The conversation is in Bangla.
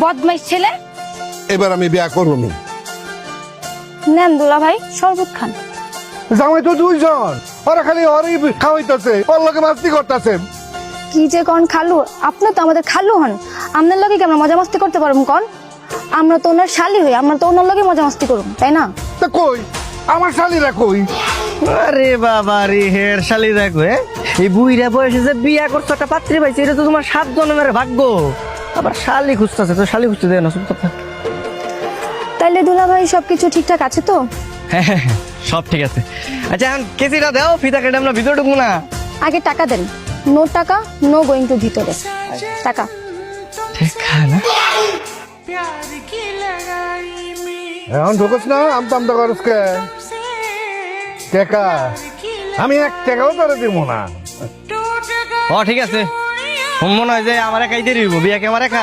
বদমাইশ ছেলে। এবার আমি বিয়া করবো নি। নেন দুলা ভাই শরবত খান। জামাই তো দুইজন, ওরা খালি ওরই খাওয়াইতেছে, ওর লোকে মাস্তি করতেছে। কি যে কন খালু, আপনি তো আমাদের খালু হন, আপনার লগে কি আমরা মজা মাস্তি করতে পারবো কন? আমরা তো ওনার শালি হই, আমরা তো ওনার লগে মজা মাস্তি করবো, তাই না? তা কই আমার শালিরা কই? আরে বাবা রে, হের শালি দেখো এই বুইরা বয়সে যে বিয়া করছো একটা পাত্রী পাইছে, এটা তো তোমার 7 জন্মের ভাগ্য। আবার শালি খুঁজতেছে, তো শালি খুঁজতে দেয় না, চুপ থাক। তাইলে দুলা ভাই সবকিছু ঠিকঠাক আছে তো? হ্যাঁ হ্যাঁ হ্যাঁ, সব ঠিক আছে। আচ্ছা এখন কেসিটা দাও, ফিতা কেটে আমরা ভিতরে ঢুকবো না? আগে টাকা দেন। নো টাকা নো গোয়িং টু ভিতরে। টাকা ঠিক না? এখন ঢুকস না, আমতা আমতা করস কে? টাকা আমি 1 টাকাও তোরে দিব না। ও ঠিক আছে, মনে হয় যে আমার একাই দেরি হইব, বিয়াকে আমার একা